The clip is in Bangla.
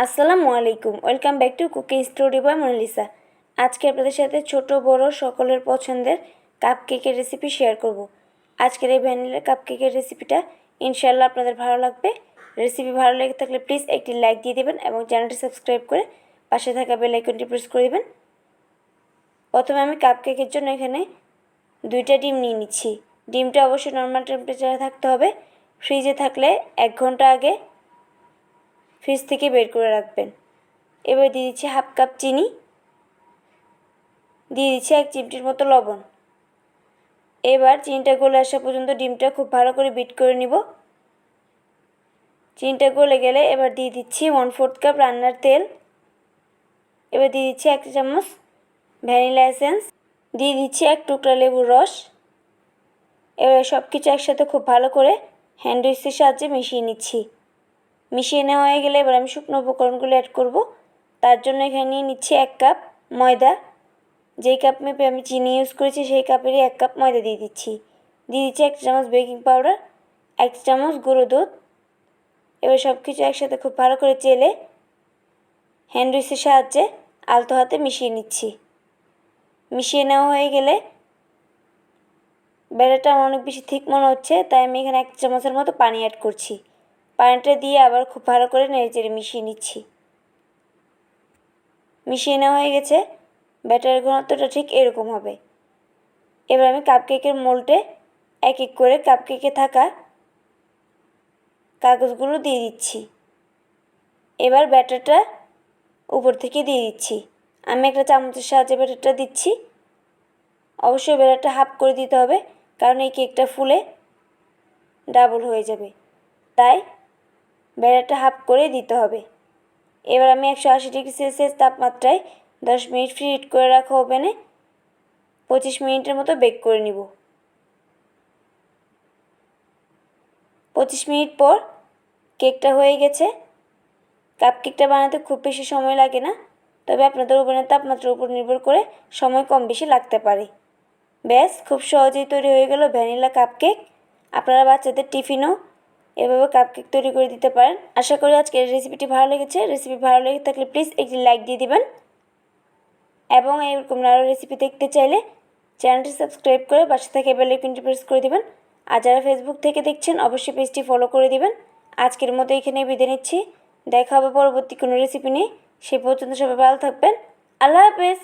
আসসালামু আলাইকুম, welcome back to cooking story by Monalisa. আজকে আপনাদের সাথে ছোট বড় সকলের পছন্দের কাপকেকের রেসিপি শেয়ার করব। আজকের এই ভ্যানিলা কাপকেকের রেসিপিটা ইনশাআল্লাহ আপনাদের ভালো লাগবে। রেসিপি ভালো লেগে থাকলে প্লিজ একটি লাইক দিয়ে দেবেন এবং চ্যানেলটি সাবস্ক্রাইব করে পাশে থাকা বেল আইকনটি প্রেস করে দেবেন। প্রথমে আমি কাপকেকের জন্য এখানে 2টা ডিম নিয়ে নিচ্ছি। ডিমটা অবশ্যই নর্মাল টেম্পারেচারে থাকতে হবে। ফ্রিজে থাকলে 1 ঘন্টা আগে ফ্রিজ থেকে বের করে রাখবেন। এবার দিয়ে দিচ্ছি হাফ কাপ চিনি, দিয়ে দিচ্ছি 1 চিমটির মতো লবণ। এবার চিনিটা গলে আসা পর্যন্ত ডিমটা খুব ভালো করে বিট করে নিব। চিনিটা গলে গেলে এবার দিয়ে দিচ্ছি 1/4 কাপ রান্নার তেল। এবার দিয়ে দিচ্ছি 1 চামচ ভ্যানিলা এসেন্স, দিয়ে দিচ্ছি 1 টুকরা লেবুর রস। এবার সব কিছু একসাথে খুব ভালো করে হ্যান্ড উইস্কের সাহায্যে মিশিয়ে নিচ্ছি। মিশিয়ে নেওয়া হয়ে গেলে এবার আমি শুকনো উপকরণগুলো অ্যাড করব। তার জন্য এখানে নিয়ে নিচ্ছি 1 কাপ ময়দা। যেই কাপ মেপে আমি চিনি ইউজ করেছি সেই কাপেরই 1 কাপ ময়দা দিয়ে দিচ্ছি। দিয়ে দিচ্ছি 1 চামচ বেকিং পাউডার, 1 চামচ গুঁড়ো দুধ। এবার সব কিছু একসাথে খুব ভালো করে চেলে হ্যান্ড উইস্কের সাহায্যে আলতো হাতে মিশিয়ে নিচ্ছি। মিশিয়ে নেওয়া হয়ে গেলে ব্যাটারটা অনেক বেশি থিক মনে হচ্ছে, তাই আমি এখানে 1 চামচের মতো পানি অ্যাড করছি। পানিটা দিয়ে আবার খুব ভালো করে নেড়েচেড়ে মিশিয়ে নিচ্ছি। মিশিয়ে নেওয়া হয়ে গেছে। ব্যাটারের ঘনত্বটা ঠিক এরকম হবে। এবার আমি কাপকেকের মোল্ডে এক এক করে কাপকেকে থাকা কাগজগুলো দিয়ে দিচ্ছি। এবার ব্যাটারটা উপর থেকে দিয়ে দিচ্ছি। আমি একটা চামচের সাহায্যে ব্যাটারটা দিচ্ছি। অবশ্যই ব্যাটারটা হাফ করে দিতে হবে, কারণ এই কেকটা ফুলে ডাবল হয়ে যাবে, তাই ব্যাটারটা হাফ করে দিতে হবে। এবার আমি 180 ডিগ্রি সেলসিয়াস তাপমাত্রায় 10 মিনিট প্রি হিট করে রাখা ওভেনে 25 মিনিটের মতো বেক করে নিব। 25 মিনিট পর কেকটা হয়ে গেছে। কাপকেকটা বানাতে খুব বেশি সময় লাগে না, তবে আপনাদের ওভেনের তাপমাত্রার উপর নির্ভর করে সময় কম বেশি লাগতে পারে। ব্যাস, খুব সহজেই তৈরি হয়ে গেল ভ্যানিলা কাপকেক। আপনারা বাচ্চাদের টিফিনও এভাবে কাপকেক তৈরি করে দিতে পারেন। আশা করি আজকের রেসিপিটি ভালো লেগেছে। রেসিপি ভালো লেগে থাকলে প্লিজ একটি লাইক দিয়ে দিবেন এবং এরকম আরও রেসিপি দেখতে চাইলে চ্যানেলটি সাবস্ক্রাইব করে পাশে থেকে বেল আইকনটি প্রেস করে দিবেন। আর যারা ফেসবুক থেকে দেখছেন অবশ্যই পেজটি ফলো করে দিবেন। আজকের মতো এখানে বিদায় নিচ্ছি। দেখা হবে পরবর্তী কোনো রেসিপি নিয়ে। সে পর্যন্ত সবাই ভালো থাকবেন। আল্লাহ হাফেজ।